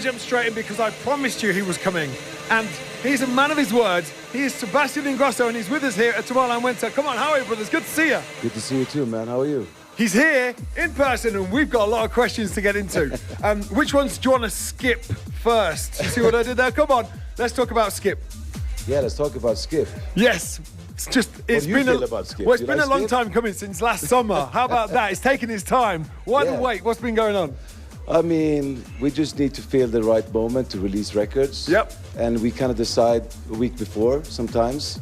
to jump straight in because I promised you he was coming. And he's a man of his words. He is Sebastian Ingrosso, and he's with us here at Tomorrowland Winter. Come on, how are you, brothers? Good to see you. Good to see you too, man. How are you? He's here in person, and we've got a lot of questions to get into. Which ones do you want to skip first? You see what I did there? Come on, let's talk about Skip. Yeah, let's talk about Skip. Yes. It's been a long time coming since last summer. How about that? It's taken its time. Why the wait? What's been going on? I mean, we just need to feel the right moment to release records. Yep. And we kind of decide a week before sometimes.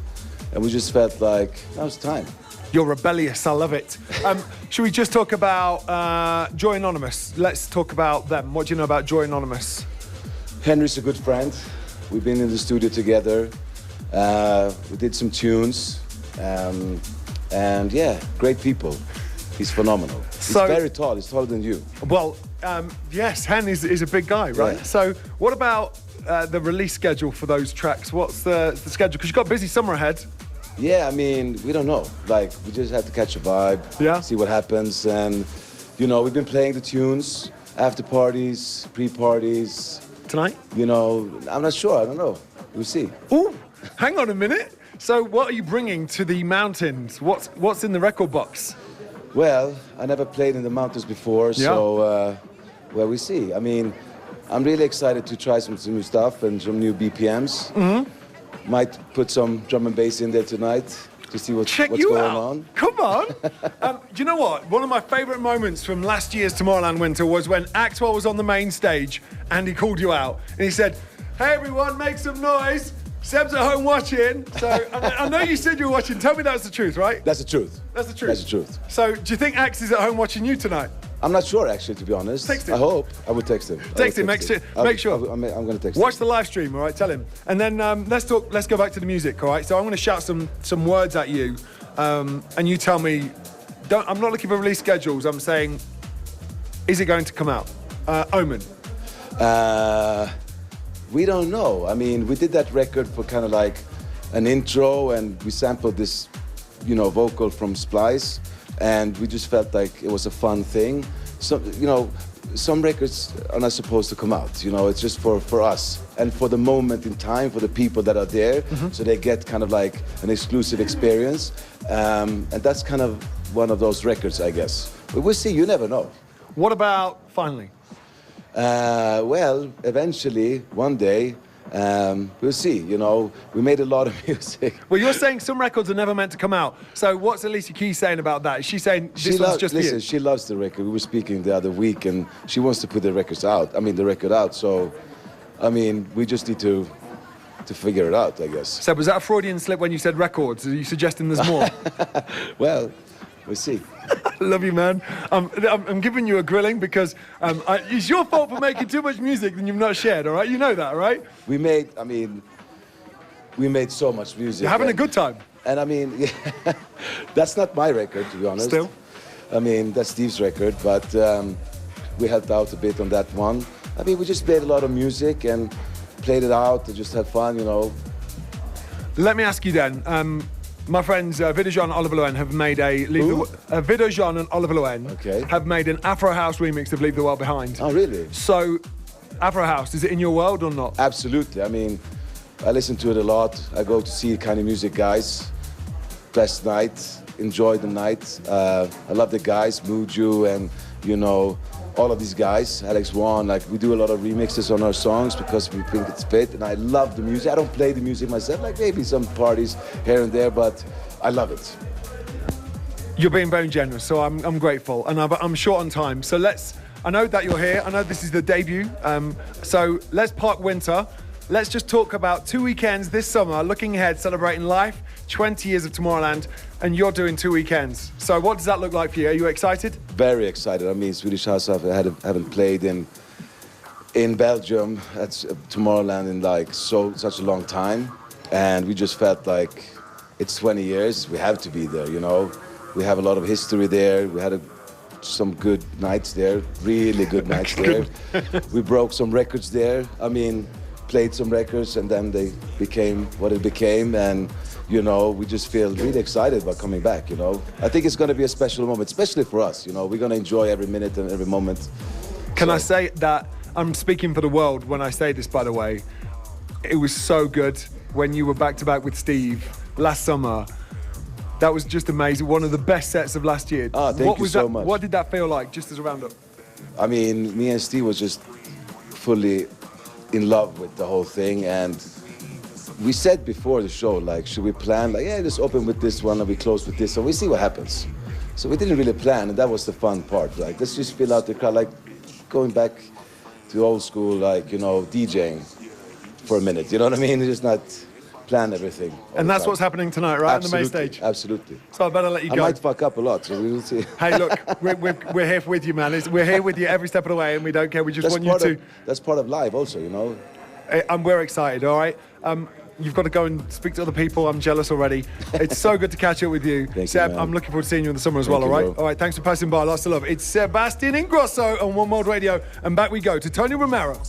And we just felt like, now it's time. You're rebellious, I love it. Should we just talk about Joy Anonymous? Let's talk about them. What do you know about Joy Anonymous? Henry's a good friend. We've been in the studio together. We did some tunes. And yeah, great people. He's phenomenal. He's very tall. He's taller than you. Well, yes, Hen is a big guy, right? Yeah. So what about the release schedule for those tracks? What's the schedule? Because you've got a busy summer ahead. Yeah, I mean, we don't know. Like, we just have to catch a vibe, see what happens. And, you know, we've been playing the tunes, after parties, pre-parties. Tonight? You know, I'm not sure. I don't know. We'll see. Ooh, hang on a minute. So what are you bringing to the mountains? What's in the record box? Well, I never played in the mountains before, so, well, we see. I mean, I'm really excited to try some new stuff and some new BPMs. Mm-hmm. Might put some drum and bass in there tonight to see what's going on. Come on. Do you know what? One of my favourite moments from last year's Tomorrowland Winter was when Axwell was on the main stage and he called you out. And he said, hey, everyone, make some noise. Seb's at home watching. So I know you said you were watching. Tell me that's the truth, right? That's the truth. That's the truth? That's the truth. So do you think Axe is at home watching you tonight? I'm not sure, actually, to be honest. Text him. I hope. I would text him. Text him. Make sure. I'm going to text him. Watch the live stream, all right? Tell him. And then let's go back to the music, all right? So I'm going to shout some words at you, and you tell me. I'm not looking for release schedules. I'm saying, is it going to come out? Omen. We don't know. I mean, we did that record for kind of like an intro, and we sampled this, you know, vocal from Splice. And we just felt like it was a fun thing. So, you know, some records are not supposed to come out. You know, it's just for us and for the moment in time, for the people that are there, so they get kind of like an exclusive experience. And that's kind of one of those records, I guess. But we'll see. You never know. What about Finally? Well, eventually, one day. We'll see, you know, we made a lot of music. Well, you're saying some records are never meant to come out. So what's Alicia Keys saying about that? Is she saying this one's just for you? Listen, she loves the record. We were speaking the other week and she wants to put the record out. So, I mean, we just need to figure it out, I guess. So was that a Freudian slip when you said records? Are you suggesting there's more? Well, we'll see. I love you, man. I'm giving you a grilling because it's your fault for making too much music that you've not shared, all right? You know that, right? We made so much music. You're having a good time. And I mean, yeah, that's not my record, to be honest. Still? I mean, that's Steve's record, but we helped out a bit on that one. I mean, we just played a lot of music and played it out and just had fun, you know. Let me ask you then. My friends Vidajan and Oliver Loen have made Vidajan and Oliver Loen have made an Afro House remix of Leave the World Behind. Oh, really? So, Afro House, is it in your world or not? Absolutely. I mean, I listen to it a lot. I go to see kind of music guys. Best night, enjoy the night. I love the guys, Muju and, you know, all of these guys, Alex Wan, like we do a lot of remixes on our songs because we think it's fit, and I love the music. I don't play the music myself, like maybe some parties here and there, but I love it. You're being very generous, so I'm grateful, and I'm short on time. So I know that you're here, I know this is the debut, so let's park winter. Let's just talk about 2 weekends this summer, looking ahead, celebrating life, 20 years of Tomorrowland, and you're doing 2 weekends. So what does that look like for you? Are you excited? Very excited. I mean, Swedish House I haven't played in Belgium at Tomorrowland in like such a long time, and we just felt like it's 20 years. We have to be there, you know. We have a lot of history there. We had some good nights there, really good nights there. We broke some records there. I mean, played some records and then they became what it became, and you know, we just feel really excited about coming back, you know. I think it's going to be a special moment, especially for us, you know. We're going to enjoy every minute and every moment. Can I say that I'm speaking for the world when I say this, by the way. It was so good when you were back-to-back with Steve last summer. That was just amazing. One of the best sets of last year. Thank you so much. What did that feel like, just as a roundup? I mean, me and Steve was just fully in love with the whole thing, and we said before the show, like, should we plan? Like, yeah, just open with this one and we close with this, so we see what happens. So we didn't really plan, and that was the fun part. Like, let's just fill out the crowd, like going back to old school, like, you know, DJing for a minute. You know what I mean? Just not plan everything. And that's what's happening tonight, right? Absolutely, on the main stage? Absolutely. So I better let you go. I might fuck up a lot, so we will see. Hey, look, we're here with you, man. We're here with you every step of the way, and we don't care. We just want you to... That's part of life also, you know? And we're excited, all right? You've got to go and speak to other people. I'm jealous already. It's so good to catch up with you. Thank Seb, you, man. I'm looking forward to seeing you in the summer as Thank well, you, all right? bro. All right, thanks for passing by. Lots of love. It's Sebastian Ingrosso on One World Radio. And back we go to Tony Romero.